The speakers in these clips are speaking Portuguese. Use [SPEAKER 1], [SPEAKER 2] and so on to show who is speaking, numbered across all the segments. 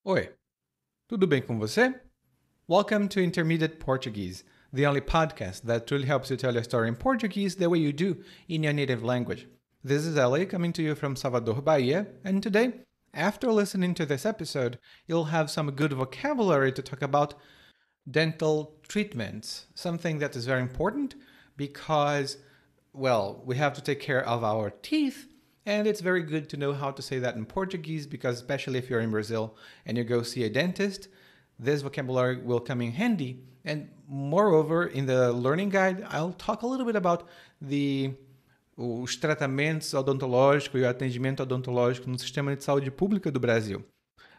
[SPEAKER 1] Oi, tudo bem com você? Welcome to Intermediate Portuguese, the only podcast that truly helps you tell your story in Portuguese the way you do in your native language. This is Ellie coming to you from Salvador, Bahia, and today, after listening to this episode, you'll have some good vocabulary to talk about dental treatments, something that is very important because, well, we have to take care of our teeth. And it's very good to know how to say that in Portuguese because, especially if you're in Brazil and you go see a dentist, this vocabulary will come in handy. And moreover, in the learning guide, I'll talk a little bit about os tratamentos odontológicos e o atendimento odontológico no sistema de saúde pública do Brasil.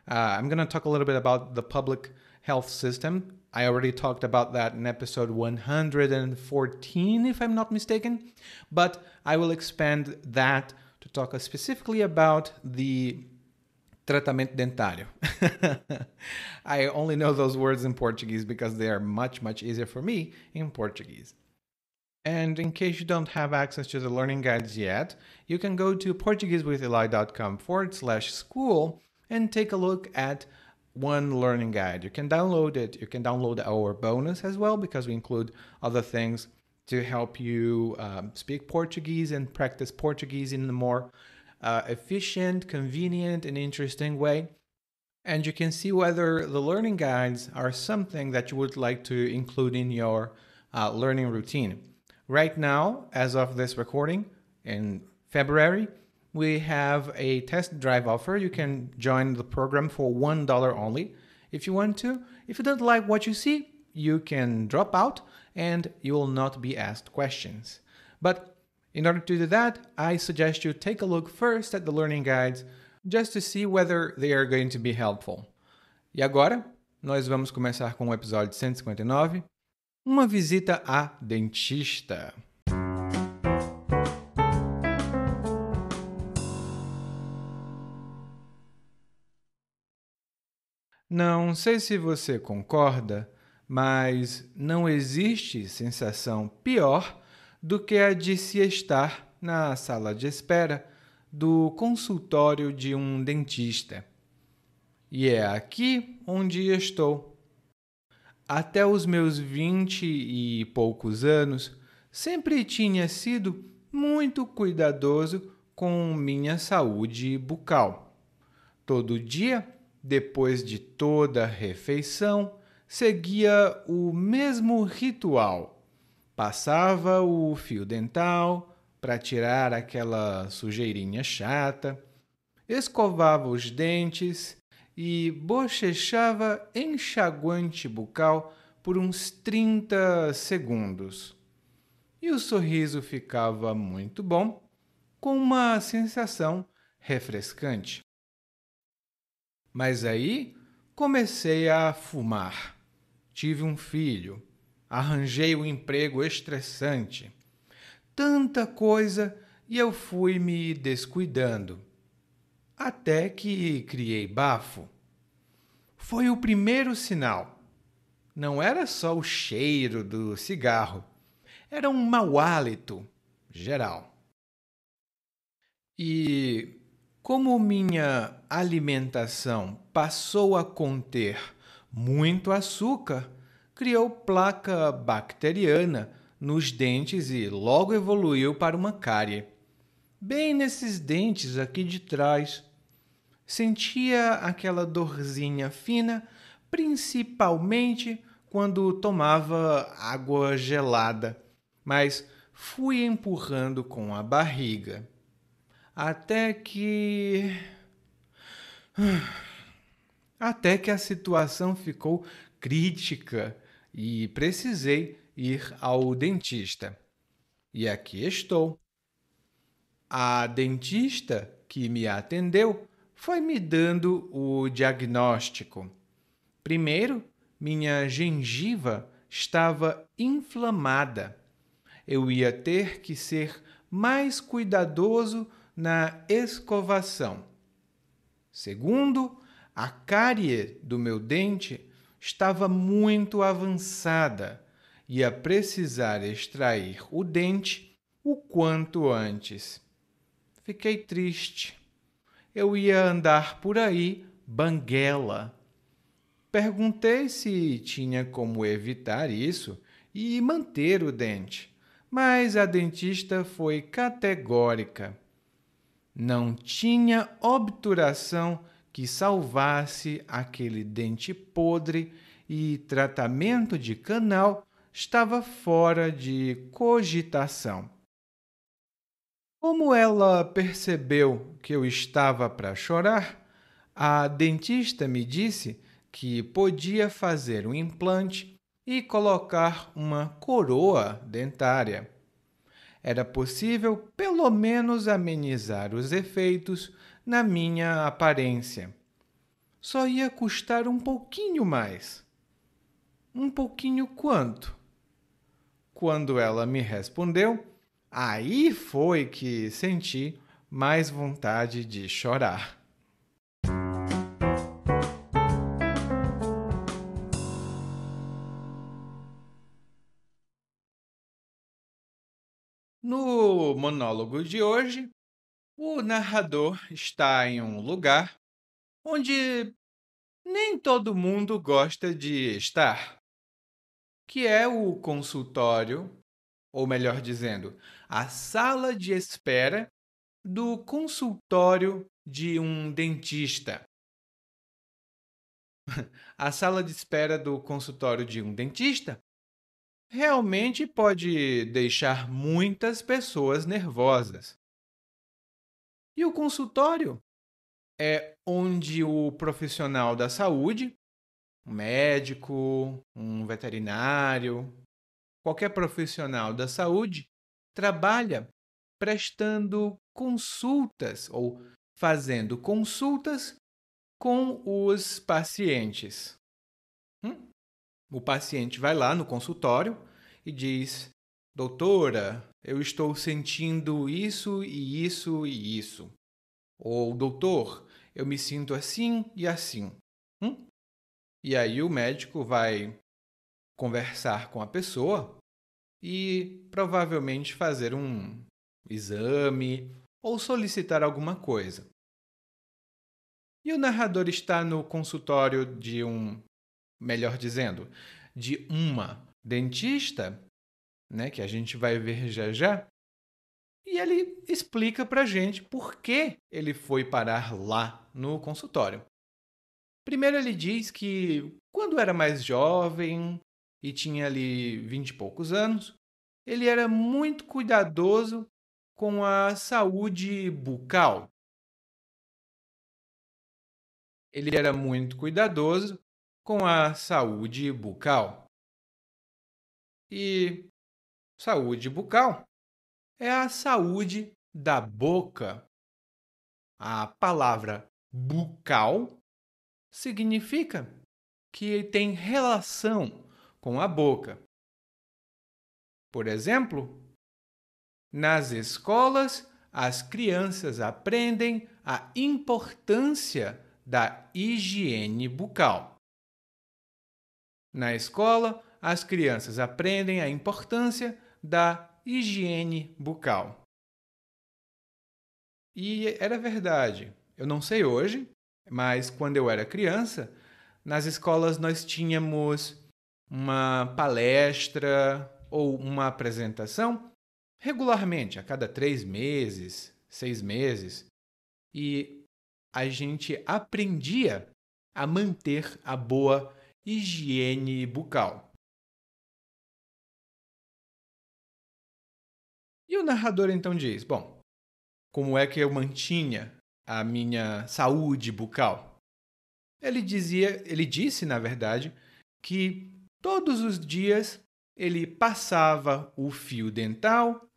[SPEAKER 1] I'm going to talk a little bit about the public health system. I already talked about that in episode 114, if I'm not mistaken. But I will expand that to talk specifically about the tratamento dentário. I only know those words in Portuguese because they are much, much easier for me in Portuguese. And in case you don't have access to the learning guides yet, you can go to portuguesewitheli.com/school and take a look at one learning guide. You can download it. You can download our bonus as well because we include other things to help you speak Portuguese and practice Portuguese in a more efficient, convenient, and interesting way. And you can see whether the learning guides are something that you would like to include in your learning routine. Right now, as of this recording, in February, we have a test drive offer. You can join the program for $1 only if you want to. If you don't like what you see, you can drop out and you will not be asked questions. But in order to do that, I suggest you take a look first at the learning guides just to see whether they are going to be helpful. E agora, nós vamos começar com o episódio 159, uma visita a dentista. Não sei se você concorda, mas não existe sensação pior do que a de se estar na sala de espera do consultório de um dentista. E é aqui onde estou. Até os meus 20 e poucos anos, sempre tinha sido muito cuidadoso com minha saúde bucal. Todo dia, depois de toda refeição, seguia o mesmo ritual. Passava o fio dental para tirar aquela sujeirinha chata, escovava os dentes e bochechava enxaguante bucal por uns 30 segundos. E o sorriso ficava muito bom, com uma sensação refrescante. Mas aí comecei a fumar. Tive um filho. Arranjei um emprego estressante. Tanta coisa e eu fui me descuidando. Até que criei bafo. Foi o primeiro sinal. Não era só o cheiro do cigarro. Era um mau hálito geral. E como minha alimentação passou a conter muito açúcar, criou placa bacteriana nos dentes e logo evoluiu para uma cárie. Bem nesses dentes aqui de trás. Sentia aquela dorzinha fina, principalmente quando tomava água gelada, mas fui empurrando com a barriga. Até que a situação ficou crítica e precisei ir ao dentista. E aqui estou. A dentista que me atendeu foi me dando o diagnóstico. Primeiro, minha gengiva estava inflamada. Eu ia ter que ser mais cuidadoso na escovação. Segundo, a cárie do meu dente estava muito avançada. Ia precisar extrair o dente o quanto antes. Fiquei triste. Eu ia andar por aí banguela. Perguntei se tinha como evitar isso e manter o dente, mas a dentista foi categórica. Não tinha obturação que salvasse aquele dente podre e tratamento de canal estava fora de cogitação. Como ela percebeu que eu estava para chorar, a dentista me disse que podia fazer um implante e colocar uma coroa dentária. Era possível, pelo menos, amenizar os efeitos na minha aparência. Só ia custar um pouquinho mais. Um pouquinho quanto? Quando ela me respondeu, aí foi que senti mais vontade de chorar. No monólogo de hoje, o narrador está em um lugar onde nem todo mundo gosta de estar, que é o consultório, ou melhor dizendo, a sala de espera do consultório de um dentista. A sala de espera do consultório de um dentista realmente pode deixar muitas pessoas nervosas. E o consultório é onde o profissional da saúde, um médico, um veterinário, qualquer profissional da saúde, trabalha prestando consultas ou fazendo consultas com os pacientes. O paciente vai lá no consultório e diz: Doutora, eu estou sentindo isso e isso e isso. Ou doutor, eu me sinto assim e assim. E aí o médico vai conversar com a pessoa e provavelmente fazer um exame ou solicitar alguma coisa. E o narrador está no consultório de melhor dizendo, de uma dentista, né, que a gente vai ver já já, e ele explica pra gente por que ele foi parar lá no consultório. Primeiro ele diz que quando era mais jovem e tinha ali 20 e poucos anos, ele era muito cuidadoso com a saúde bucal. Ele era muito cuidadoso com a saúde bucal. E saúde bucal é a saúde da boca. A palavra bucal significa que tem relação com a boca. Por exemplo, nas escolas, as crianças aprendem a importância da higiene bucal. Na escola, as crianças aprendem a importância da higiene bucal. E era verdade. Eu não sei hoje, mas quando eu era criança, nas escolas nós tínhamos uma palestra ou uma apresentação regularmente, a cada 3 meses, 6 meses. E a gente aprendia a manter a boa higiene bucal. E o narrador então diz: Bom, como é que eu mantinha a minha saúde bucal? Ele disse, na verdade, que todos os dias ele passava o fio dental,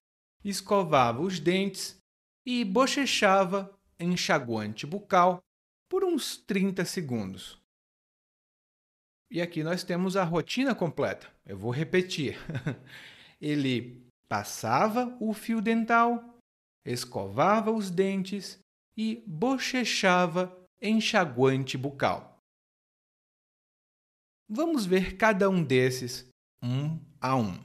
[SPEAKER 1] escovava os dentes e bochechava enxaguante bucal por uns 30 segundos. E aqui nós temos a rotina completa. Eu vou repetir. Ele passava o fio dental, escovava os dentes e bochechava enxaguante bucal. Vamos ver cada um desses um a um.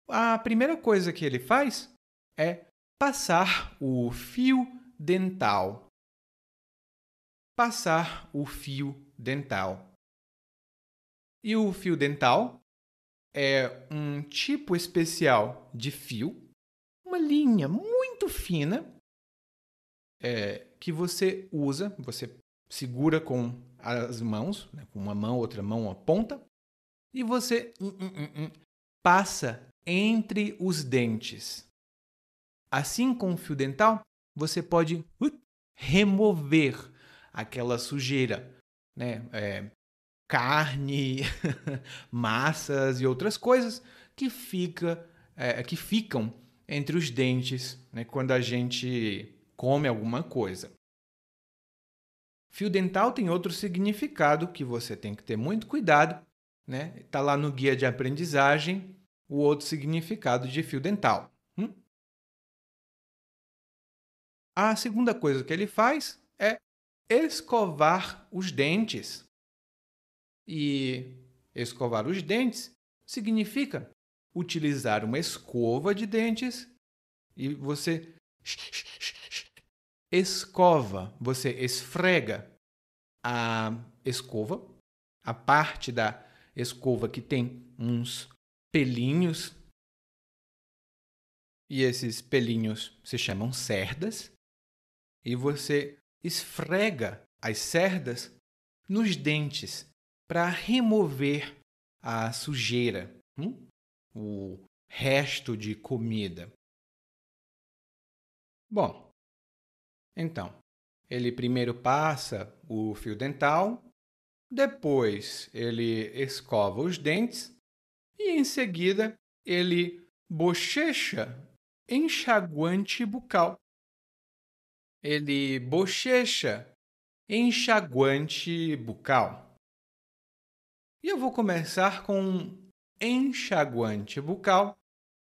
[SPEAKER 1] A primeira coisa que ele faz é passar o fio dental. passar o fio dental. E o fio dental é um tipo especial de fio, uma linha muito fina, que você usa, você segura com as mãos, né, com uma mão, outra mão, a ponta, e você passa entre os dentes. Assim, com o fio dental, você pode remover aquela sujeira, né? Carne, massas e outras coisas que ficam entre os dentes, né, quando a gente come alguma coisa. Fio dental tem outro significado que você tem que ter muito cuidado, né? Tá lá no guia de aprendizagem o outro significado de fio dental. A segunda coisa que ele faz é escovar os dentes. E escovar os dentes significa utilizar uma escova de dentes e você escova, você esfrega a escova, a parte da escova que tem uns pelinhos, e esses pelinhos se chamam cerdas, e você esfrega as cerdas nos dentes para remover a sujeira, o resto de comida. Bom, então, ele primeiro passa o fio dental, depois ele escova os dentes e em seguida ele bochecha enxaguante bucal. Ele bochecha enxaguante bucal. E eu vou começar com enxaguante bucal,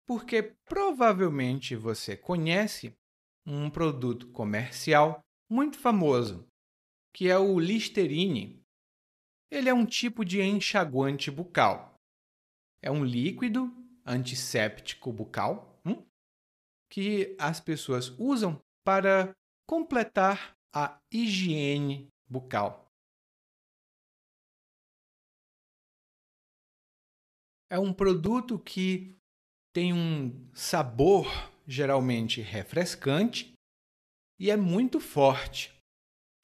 [SPEAKER 1] porque provavelmente você conhece um produto comercial muito famoso, que é o Listerine. Ele é um tipo de enxaguante bucal. É um líquido antisséptico bucal que as pessoas usam para completar a higiene bucal. É um produto que tem um sabor geralmente refrescante e é muito forte.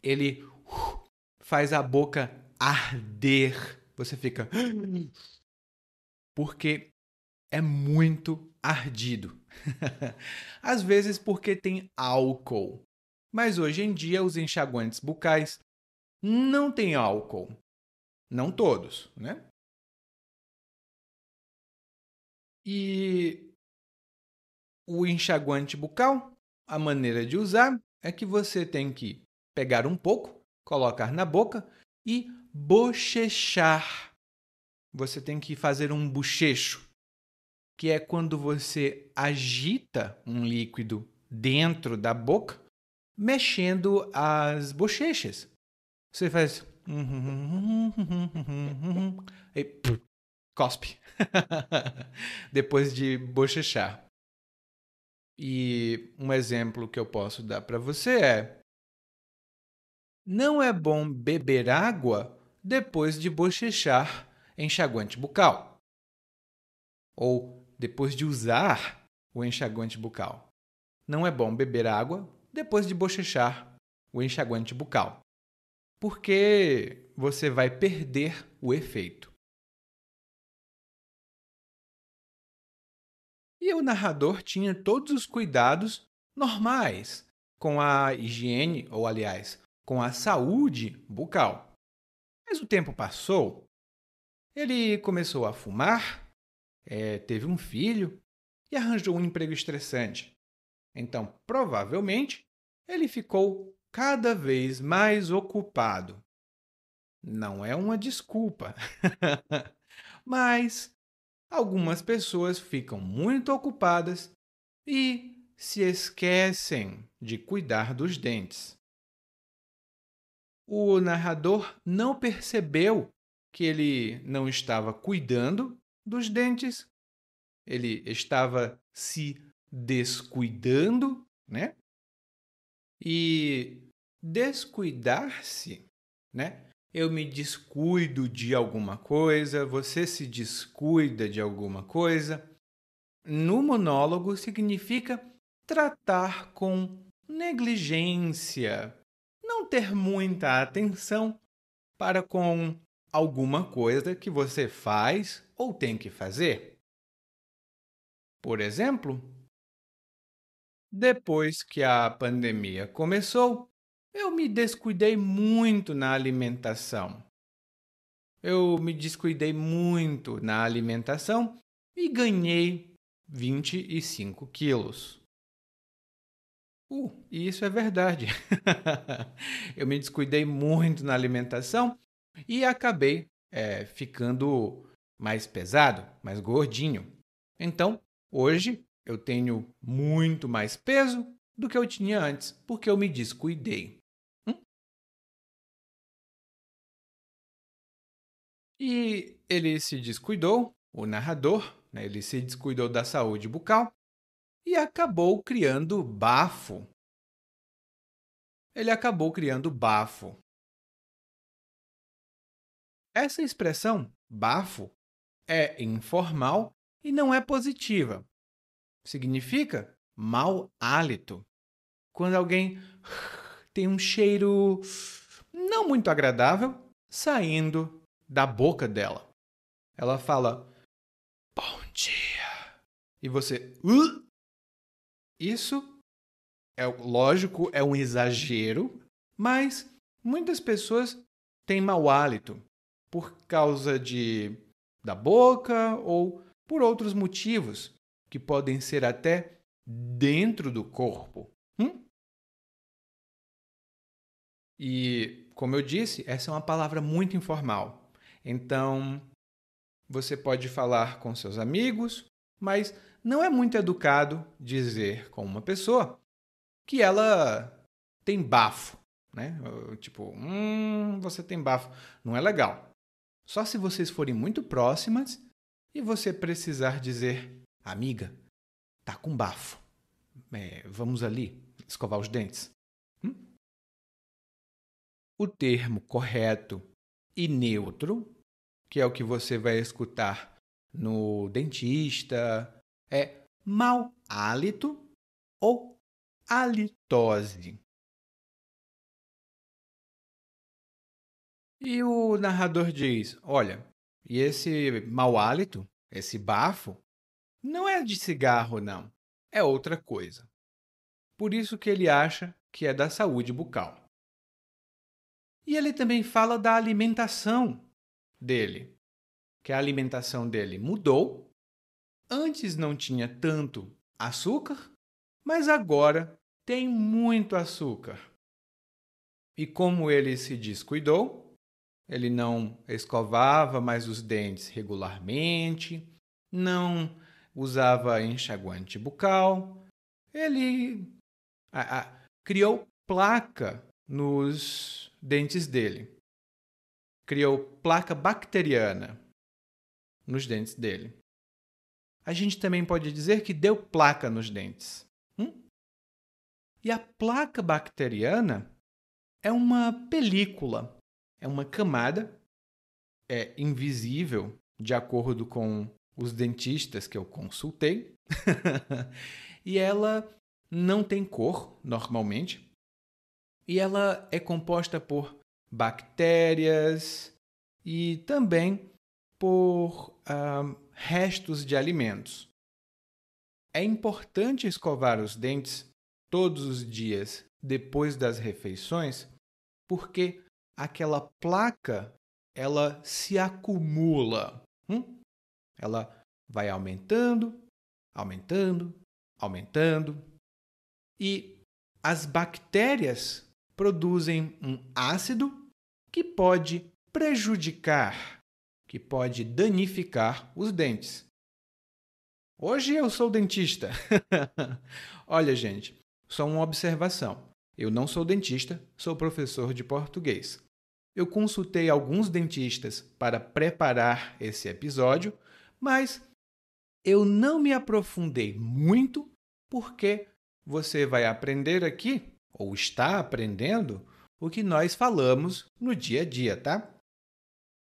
[SPEAKER 1] Ele faz a boca arder. Você fica porque é muito ardido. Às vezes porque tem álcool. Mas hoje em dia os enxaguantes bucais não têm álcool. Não todos, né? E o enxaguante bucal, a maneira de usar é que você tem que pegar um pouco, colocar na boca e bochechar. Você tem que fazer um bochecho, que é quando você agita um líquido dentro da boca, mexendo as bochechas. Você faz e cospe depois de bochechar. E um exemplo que eu posso dar para você é: não é bom beber água depois de bochechar enxaguante bucal ou depois de usar o enxaguante bucal. Não é bom beber água depois de bochechar o enxaguante bucal, porque você vai perder o efeito. E o narrador tinha todos os cuidados normais com a higiene, ou aliás, com a saúde bucal. Mas o tempo passou, ele começou a fumar, teve um filho e arranjou um emprego estressante. Então, provavelmente, ele ficou cada vez mais ocupado. Não é uma desculpa, mas algumas pessoas ficam muito ocupadas e se esquecem de cuidar dos dentes. O narrador não percebeu que ele não estava cuidando dos dentes, ele estava se descuidando, né? E descuidar-se, né? Eu me descuido de alguma coisa, você se descuida de alguma coisa. No monólogo significa tratar com negligência, não ter muita atenção para com alguma coisa que você faz ou tem que fazer. Por exemplo, depois que a pandemia começou, eu me descuidei muito na alimentação. Eu me descuidei muito na alimentação e ganhei 25 quilos. E isso é verdade. Eu me descuidei muito na alimentação e acabei ficando mais pesado, mais gordinho. Então, hoje eu tenho muito mais peso do que eu tinha antes, porque eu me descuidei. E ele se descuidou, o narrador, né, ele se descuidou da saúde bucal e acabou criando bafo. Ele acabou criando bafo. Essa expressão, bafo, é informal e não é positiva. Significa mau hálito. Quando alguém tem um cheiro não muito agradável saindo da boca dela. Ela fala, bom dia. E você, Isso, lógico, é um exagero, mas muitas pessoas têm mau hálito por causa da boca ou por outros motivos que podem ser até dentro do corpo. E, como eu disse, essa é uma palavra muito informal. Então, você pode falar com seus amigos, mas não é muito educado dizer com uma pessoa que ela tem bafo, né? Tipo, você tem bafo. Não é legal. Só se vocês forem muito próximas e você precisar dizer, amiga, tá com bafo. Vamos ali escovar os dentes. O termo correto e neutro, que é o que você vai escutar no dentista, é mau hálito ou halitose. E o narrador diz, olha, e esse mau hálito, esse bafo, não é de cigarro, não. É outra coisa. Por isso que ele acha que é da saúde bucal. E ele também fala da alimentação dele, que a alimentação dele mudou. Antes não tinha tanto açúcar, mas agora tem muito açúcar. E como ele se descuidou, ele não escovava mais os dentes regularmente, não usava enxaguante bucal, ele criou placa nos dentes dele. Criou placa bacteriana nos dentes dele. A gente também pode dizer que deu placa nos dentes. E a placa bacteriana é uma película, é uma camada, invisível, de acordo com os dentistas que eu consultei. E ela não tem cor, normalmente. E ela é composta por bactérias e também por restos de alimentos. É importante escovar os dentes todos os dias depois das refeições, porque aquela placa ela se acumula. Ela vai aumentando, aumentando, aumentando. E as bactérias produzem um ácido que pode prejudicar, que pode danificar os dentes. Hoje eu sou dentista. Olha, gente, só uma observação. Eu não sou dentista, sou professor de português. Eu consultei alguns dentistas para preparar esse episódio, mas eu não me aprofundei muito porque você vai aprender aqui, ou está aprendendo, o que nós falamos no dia a dia, tá?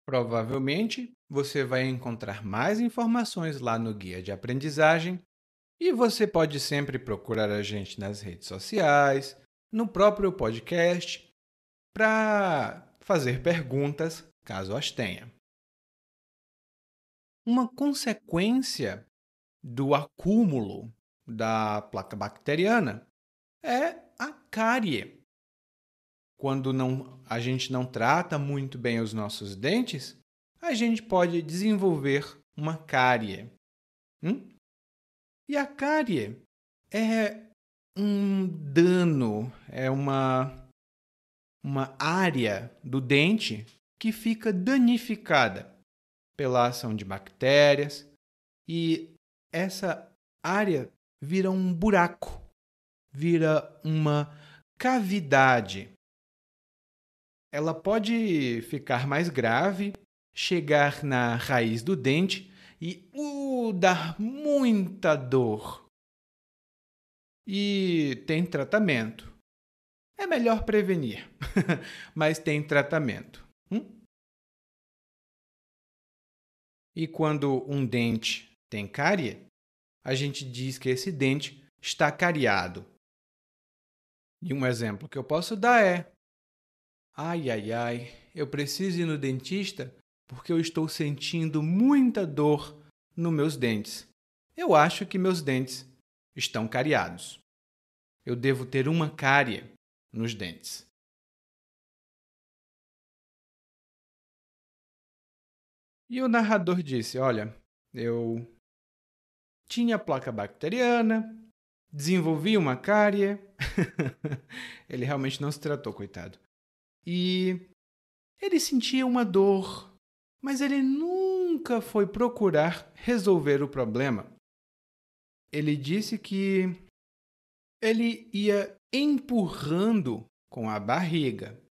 [SPEAKER 1] Provavelmente você vai encontrar mais informações lá no guia de aprendizagem e você pode sempre procurar a gente nas redes sociais, no próprio podcast, para fazer perguntas caso as tenha. Uma consequência do acúmulo da placa bacteriana é a cárie. Quando a gente não trata muito bem os nossos dentes, a gente pode desenvolver uma cárie. E a cárie é um dano, é uma área do dente que fica danificada pela ação de bactérias e essa área vira um buraco, vira uma cavidade. Ela pode ficar mais grave, chegar na raiz do dente e dar muita dor. E tem tratamento. É melhor prevenir, mas tem tratamento. E quando um dente tem cárie, a gente diz que esse dente está cariado. E um exemplo que eu posso dar é: ai, ai, ai, eu preciso ir no dentista porque eu estou sentindo muita dor nos meus dentes. Eu acho que meus dentes estão cariados. Eu devo ter uma cárie nos dentes. E o narrador disse: olha, eu tinha placa bacteriana, desenvolvi uma cárie. Ele realmente não se tratou, coitado. E ele sentia uma dor, mas ele nunca foi procurar resolver o problema. Ele disse que ele ia empurrando com a barriga.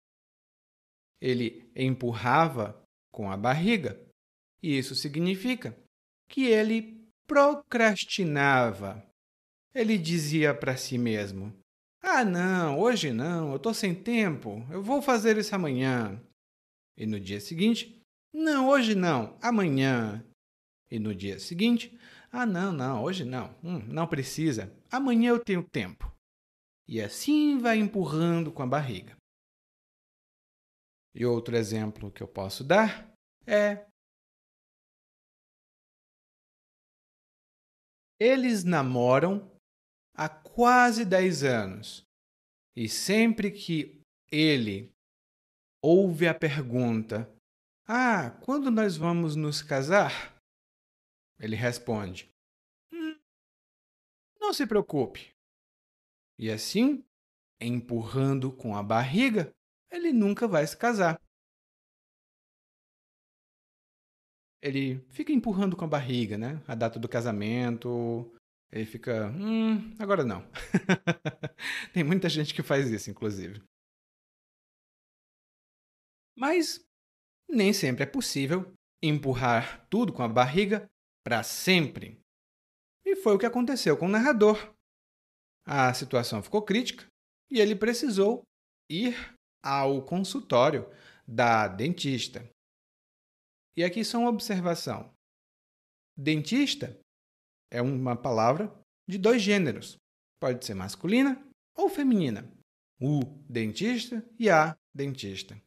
[SPEAKER 1] Ele empurrava com a barriga. E isso significa que ele procrastinava. Ele dizia para si mesmo: ah, não, hoje não, eu estou sem tempo, eu vou fazer isso amanhã. E no dia seguinte: não, hoje não, amanhã. E no dia seguinte: ah, não, hoje não, não precisa, amanhã eu tenho tempo. E assim vai empurrando com a barriga. E outro exemplo que eu posso dar é: eles namoram há quase 10 anos. E sempre que ele ouve a pergunta: ah, quando nós vamos nos casar? Ele responde: não se preocupe. E assim, empurrando com a barriga, ele nunca vai se casar. Ele fica empurrando com a barriga, né? A data do casamento. Ele fica, agora não. Tem muita gente que faz isso, inclusive. Mas nem sempre é possível empurrar tudo com a barriga para sempre. E foi o que aconteceu com o narrador. A situação ficou crítica e ele precisou ir ao consultório da dentista. E aqui só uma observação. Dentista é uma palavra de 2 gêneros. Pode ser masculina ou feminina. O dentista e a dentista.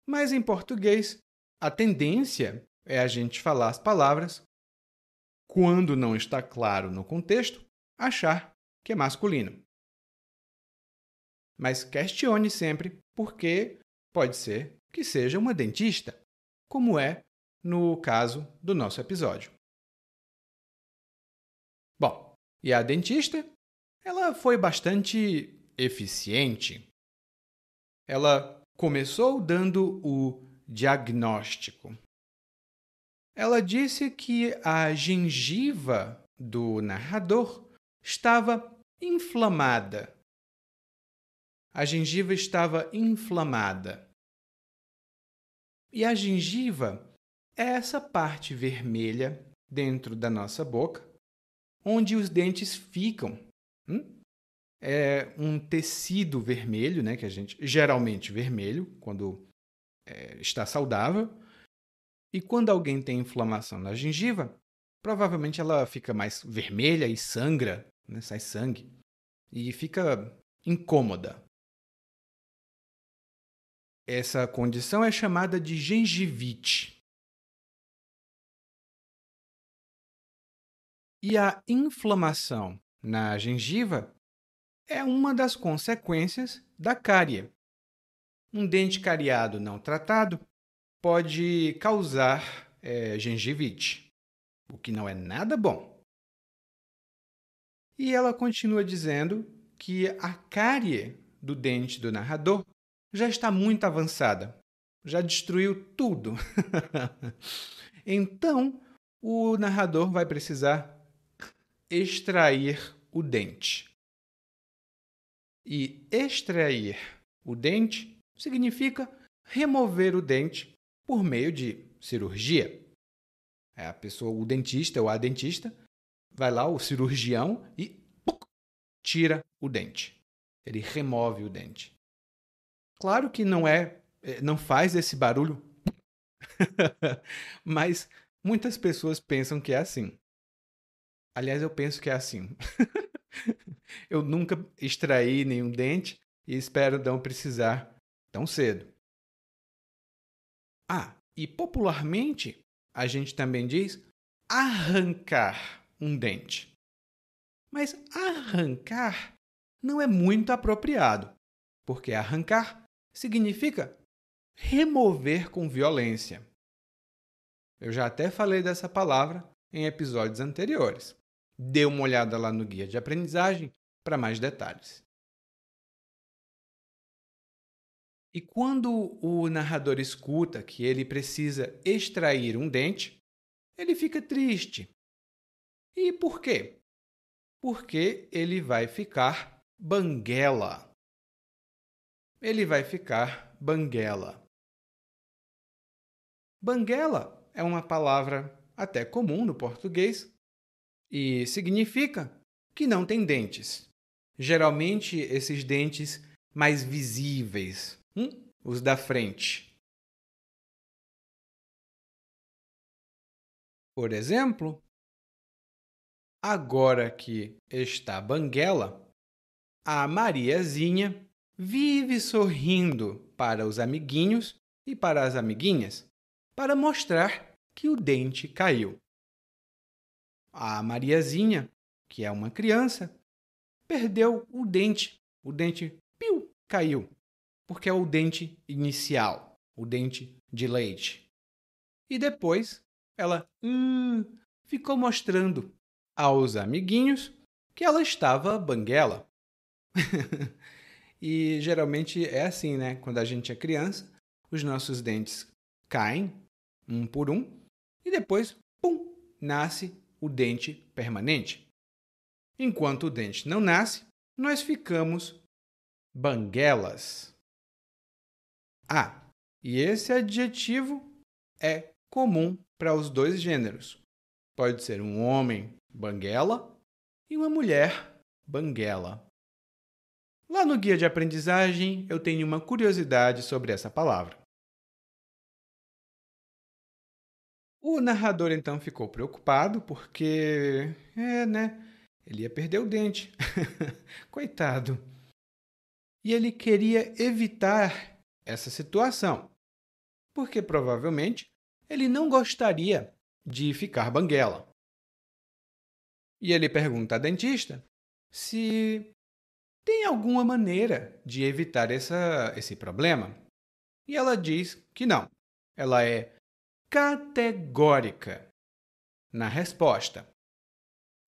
[SPEAKER 1] Mas em português, a tendência é a gente falar as palavras, quando não está claro no contexto, achar que é masculino. Mas questione sempre, porque pode ser que seja uma dentista, como é no caso do nosso episódio. Bom, e a dentista, ela foi bastante eficiente. Ela começou dando o diagnóstico. Ela disse que a gengiva do narrador estava inflamada. A gengiva estava inflamada. E a gengiva é essa parte vermelha dentro da nossa boca, onde os dentes ficam. é um tecido vermelho, né, que a gente geralmente vermelho quando está saudável. E quando alguém tem inflamação na gengiva, provavelmente ela fica mais vermelha e sangra, né, sai sangue e fica incômoda. Essa condição é chamada de gengivite. E a inflamação na gengiva é uma das consequências da cárie. Um dente cariado não tratado pode causar gengivite, o que não é nada bom. E ela continua dizendo que a cárie do dente do narrador já está muito avançada, já destruiu tudo. Então, o narrador vai precisar extrair o dente. E extrair o dente significa remover o dente por meio de cirurgia. A pessoa, o dentista ou a dentista, vai lá, o cirurgião, e tira o dente. Ele remove o dente. Claro que não faz esse barulho, mas muitas pessoas pensam que é assim. Aliás, eu penso que é assim. Eu nunca extraí nenhum dente e espero não precisar tão cedo. E popularmente a gente também diz arrancar um dente. Mas arrancar não é muito apropriado, porque arrancar significa remover com violência. Eu já até falei dessa palavra em episódios anteriores. Dê uma olhada lá no guia de aprendizagem para mais detalhes. E quando o narrador escuta que ele precisa extrair um dente, ele fica triste. E por quê? Porque ele vai ficar banguela. Ele vai ficar banguela. Banguela é uma palavra até comum no português e significa que não tem dentes. Geralmente, esses dentes mais visíveis, os da frente. Por exemplo, agora que está banguela, a Mariazinha vive sorrindo para os amiguinhos e para as amiguinhas para mostrar que o dente caiu. A Mariazinha, que é uma criança, perdeu o dente. O dente caiu, porque é o dente inicial, o dente de leite. E depois ela ficou mostrando aos amiguinhos que ela estava banguela. E geralmente é assim, né? Quando a gente é criança, os nossos dentes caem um por um e depois, nasce o dente permanente. Enquanto o dente não nasce, nós ficamos banguelas. E esse adjetivo é comum para os dois gêneros. Pode ser um homem banguela e uma mulher banguela. Lá no guia de aprendizagem, eu tenho uma curiosidade sobre essa palavra. O narrador então ficou preocupado porque, ele ia perder o dente. Coitado. E ele queria evitar essa situação, porque provavelmente ele não gostaria de ficar banguela. E ele pergunta à dentista se tem alguma maneira de evitar esse problema. E ela diz que não. Ela é categórica na resposta.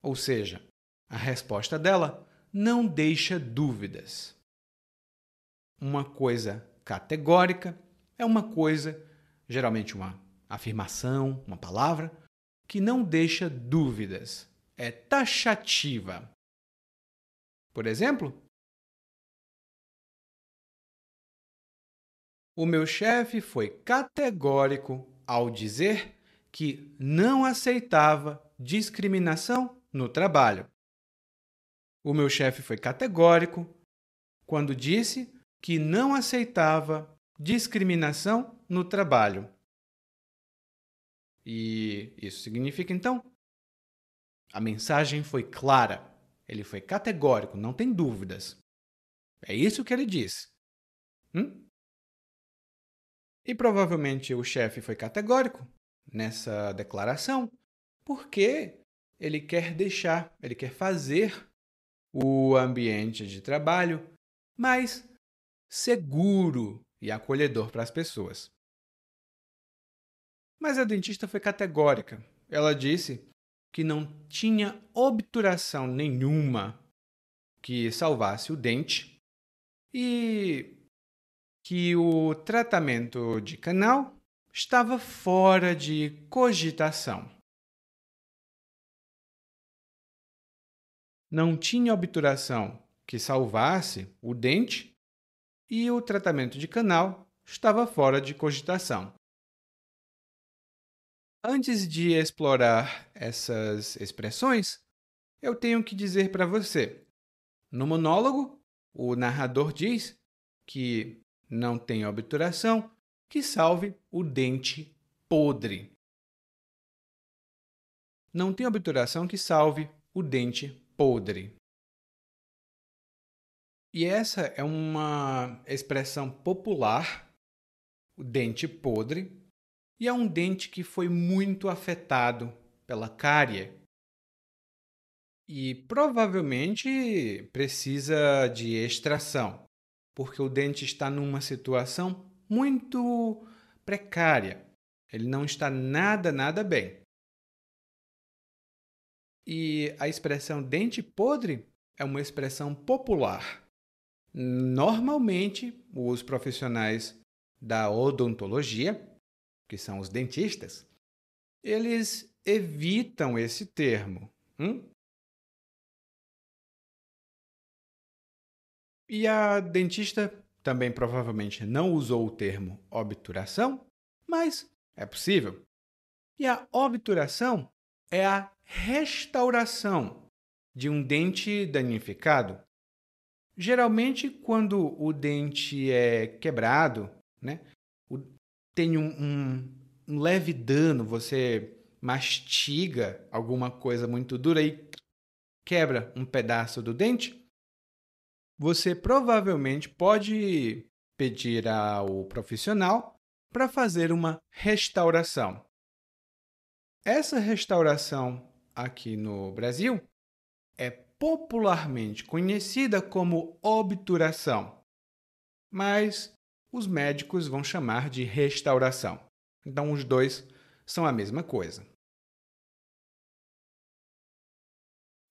[SPEAKER 1] Ou seja, a resposta dela não deixa dúvidas. Uma coisa categórica é uma coisa, geralmente uma afirmação, uma palavra, que não deixa dúvidas. É taxativa. Por exemplo, o meu chefe foi categórico ao dizer que não aceitava discriminação no trabalho. O meu chefe foi categórico quando disse que não aceitava discriminação no trabalho. E isso significa, então, a mensagem foi clara. Ele foi categórico, não tem dúvidas. É isso que ele disse. E provavelmente o chefe foi categórico nessa declaração porque ele quer fazer o ambiente de trabalho mais seguro e acolhedor para as pessoas. Mas a dentista foi categórica. Ela disse que não tinha obturação nenhuma que salvasse o dente e que o tratamento de canal estava fora de cogitação. Não tinha obturação que salvasse o dente e o tratamento de canal estava fora de cogitação. Antes de explorar essas expressões, eu tenho que dizer para você. No monólogo, o narrador diz que não tem obturação que salve o dente podre. Não tem obturação que salve o dente podre. E essa é uma expressão popular, o dente podre, e é um dente que foi muito afetado pela cárie e provavelmente precisa de extração, porque o dente está numa situação muito precária. Ele não está nada bem. E a expressão dente podre é uma expressão popular. Normalmente, os profissionais da odontologia, que são os dentistas, eles evitam esse termo. E a dentista também provavelmente não usou o termo obturação, mas é possível. E a obturação é a restauração de um dente danificado. Geralmente, quando o dente é quebrado, né, tem um leve dano, você mastiga alguma coisa muito dura e quebra um pedaço do dente, você provavelmente pode pedir ao profissional para fazer uma restauração. Essa restauração aqui no Brasil é popularmente conhecida como obturação, mas os médicos vão chamar de restauração. Então, os dois são a mesma coisa.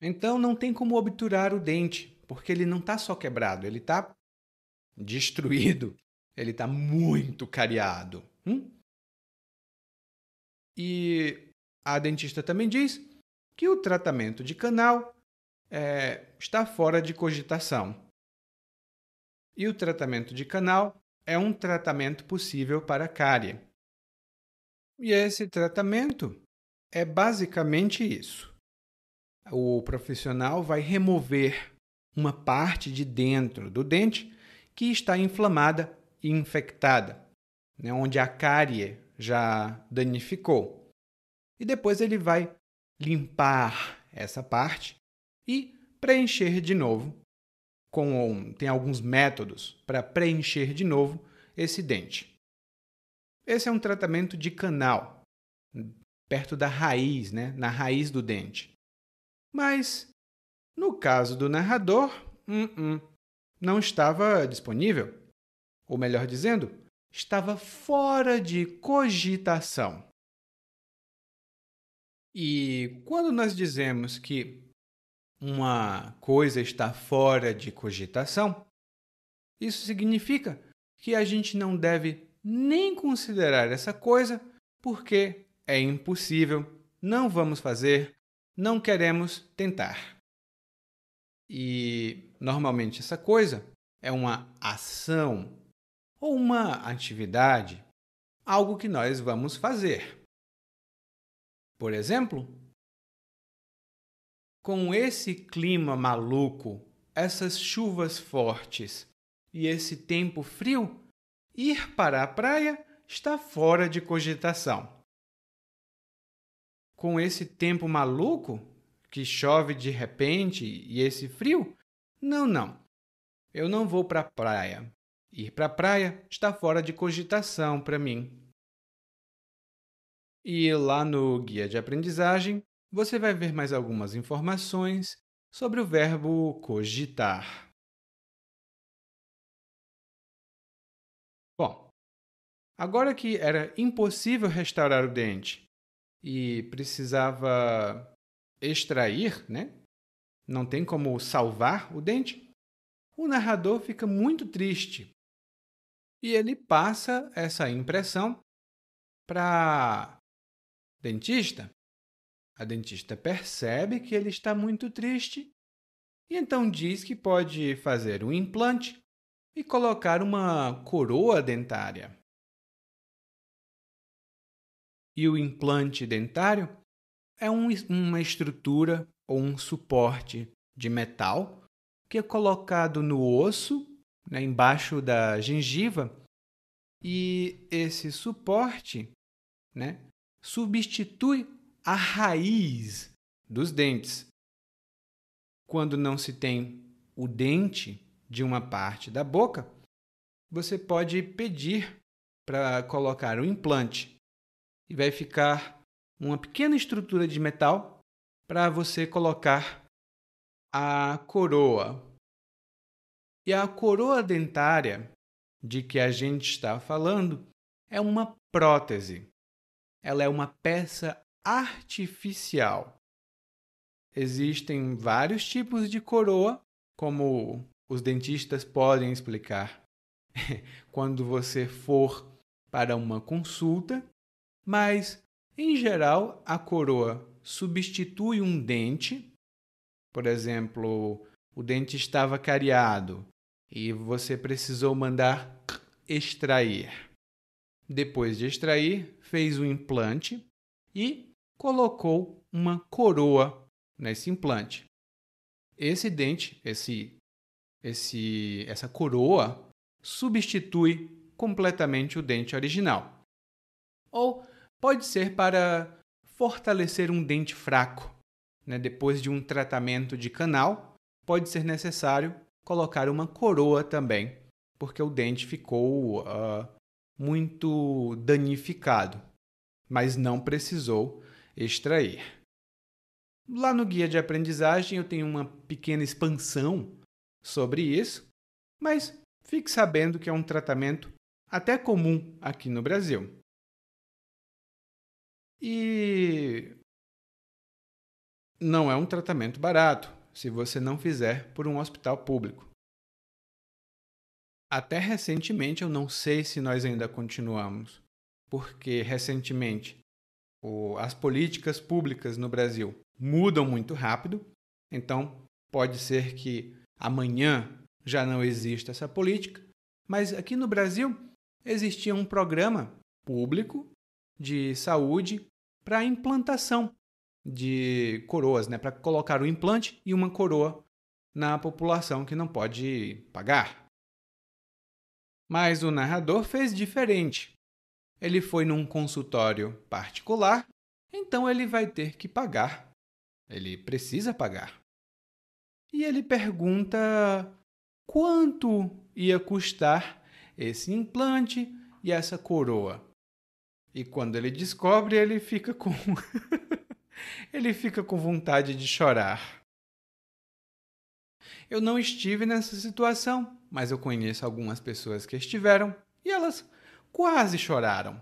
[SPEAKER 1] Então, não tem como obturar o dente, porque ele não está só quebrado, ele está destruído, ele está muito cariado. E a dentista também diz que o tratamento de canal está fora de cogitação. E o tratamento de canal é um tratamento possível para cárie. E esse tratamento é basicamente isso. O profissional vai remover uma parte de dentro do dente que está inflamada e infectada, né, onde a cárie já danificou. E depois ele vai limpar essa parte e preencher de novo. Tem alguns métodos para preencher de novo esse dente. Esse é um tratamento de canal, perto da raiz, né, na raiz do dente. Mas, no caso do narrador, não estava disponível. Ou melhor dizendo, estava fora de cogitação. E quando nós dizemos que uma coisa está fora de cogitação, isso significa que a gente não deve nem considerar essa coisa porque é impossível, não vamos fazer, não queremos tentar. E normalmente essa coisa é uma ação ou uma atividade, algo que nós vamos fazer. Por exemplo, Com esse clima maluco, essas chuvas fortes e esse tempo frio, ir para a praia está fora de cogitação. Com esse tempo maluco, que chove de repente e esse frio, não. Eu não vou para a praia. Ir para a praia está fora de cogitação para mim. E lá no guia de aprendizagem, você vai ver mais algumas informações sobre o verbo cogitar. Bom, agora que era impossível restaurar o dente e precisava extrair, né? Não tem como salvar o dente, o narrador fica muito triste e ele passa essa impressão para dentista. A dentista percebe que ele está muito triste e então diz que pode fazer um implante e colocar uma coroa dentária. E o implante dentário é uma estrutura ou um suporte de metal que é colocado no osso, né, embaixo da gengiva, e esse suporte, né, substitui a raiz dos dentes. Quando não se tem o dente de uma parte da boca, você pode pedir para colocar o implante e vai ficar uma pequena estrutura de metal para você colocar a coroa. E a coroa dentária de que a gente está falando é uma prótese. Ela é uma peça artificial. Existem vários tipos de coroa, como os dentistas podem explicar quando você for para uma consulta, mas, em geral, a coroa substitui um dente. Por exemplo, o dente estava cariado e você precisou mandar extrair. Depois de extrair, fez o implante e colocou uma coroa nesse implante. Esse dente, essa coroa, substitui completamente o dente original. Ou pode ser para fortalecer um dente fraco. Né? Depois de um tratamento de canal, pode ser necessário colocar uma coroa também, porque o dente ficou muito danificado, mas não precisou extrair. Lá no guia de aprendizagem eu tenho uma pequena expansão sobre isso, mas fique sabendo que é um tratamento até comum aqui no Brasil. E não é um tratamento barato se você não fizer por um hospital público. Até recentemente, eu não sei se nós ainda continuamos, porque recentemente as políticas públicas no Brasil mudam muito rápido, então pode ser que amanhã já não exista essa política, mas aqui no Brasil existia um programa público de saúde para a implantação de coroas, né, para colocar o implante e uma coroa na população que não pode pagar. Mas o narrador fez diferente. Ele foi num consultório particular, então ele vai ter que pagar. Ele precisa pagar. E ele pergunta quanto ia custar esse implante e essa coroa. E quando ele descobre, ele fica com ele fica com vontade de chorar. Eu não estive nessa situação, mas eu conheço algumas pessoas que estiveram e elas quase choraram.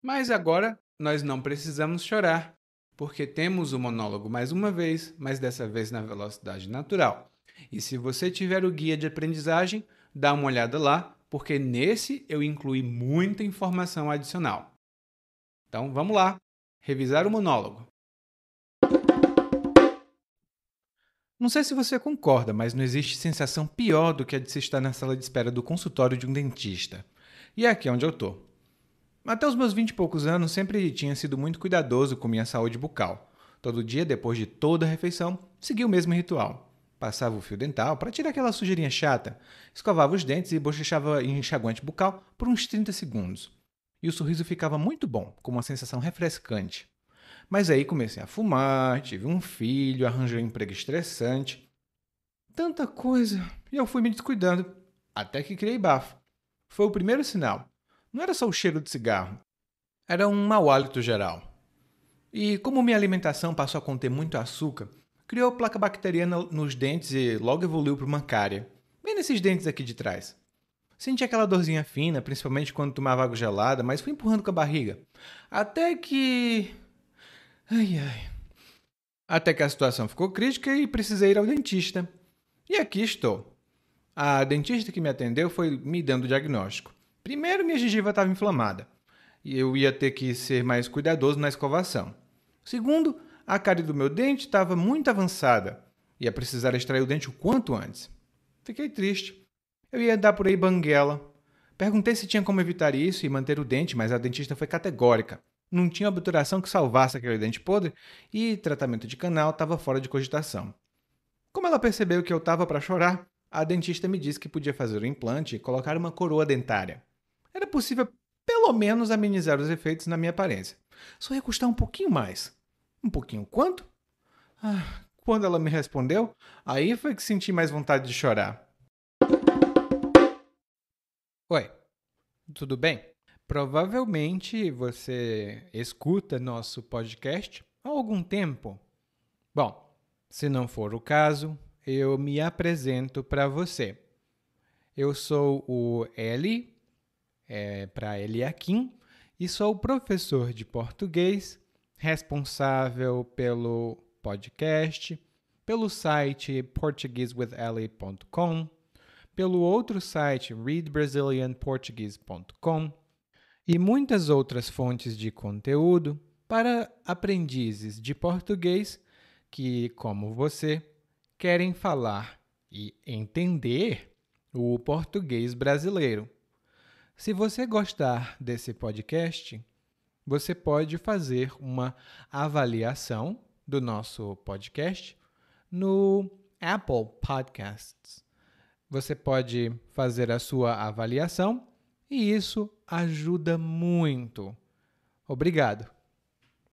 [SPEAKER 1] Mas agora nós não precisamos chorar, porque temos o monólogo mais uma vez, mas dessa vez na velocidade natural. E se você tiver o guia de aprendizagem, dá uma olhada lá, porque nesse eu incluí muita informação adicional. Então vamos lá, revisar o monólogo. Não sei se você concorda, mas não existe sensação pior do que a de se estar na sala de espera do consultório de um dentista. E é aqui onde eu estou. Até os meus 20 e poucos anos, sempre tinha sido muito cuidadoso com minha saúde bucal. Todo dia, depois de toda a refeição, seguia o mesmo ritual. Passava o fio dental para tirar aquela sujeirinha chata, escovava os dentes e bochechava em enxaguante bucal por uns 30 segundos. E o sorriso ficava muito bom, com uma sensação refrescante. Mas aí comecei a fumar, tive um filho, arranjei um emprego estressante. Tanta coisa, e eu fui me descuidando, até que criei bafo. Foi o primeiro sinal. Não era só o cheiro de cigarro, era um mau hálito geral. E como minha alimentação passou a conter muito açúcar, criou placa bacteriana nos dentes e logo evoluiu para uma cárie, bem nesses dentes aqui de trás. Senti aquela dorzinha fina, principalmente quando tomava água gelada, mas fui empurrando com a barriga. Até que... Ai, ai. Até que a situação ficou crítica e precisei ir ao dentista. E aqui estou. A dentista que me atendeu foi me dando o diagnóstico. Primeiro, minha gengiva estava inflamada e eu ia ter que ser mais cuidadoso na escovação. Segundo, a cárie do meu dente estava muito avançada e ia precisar extrair o dente o quanto antes. Fiquei triste. Eu ia dar por aí banguela. Perguntei se tinha como evitar isso e manter o dente, mas a dentista foi categórica. Não tinha obturação que salvasse aquele dente podre e tratamento de canal estava fora de cogitação. Como ela percebeu que eu estava para chorar, a dentista me disse que podia fazer o implante e colocar uma coroa dentária. Era possível, pelo menos, amenizar os efeitos na minha aparência. Só ia custar um pouquinho mais. Um pouquinho quanto? Quando ela me respondeu, aí foi que senti mais vontade de chorar. Oi, tudo bem? Provavelmente você escuta nosso podcast há algum tempo. Bom, se não for o caso, eu me apresento para você. Eu sou o Eli, para Eliakim, e sou professor de português, responsável pelo podcast, pelo site portuguesewitheli.com, pelo outro site readbrazilianportuguese.com e muitas outras fontes de conteúdo para aprendizes de português que, como você, querem falar e entender o português brasileiro. Se você gostar desse podcast, você pode fazer uma avaliação do nosso podcast no Apple Podcasts. Você pode fazer a sua avaliação e isso ajuda muito. Obrigado.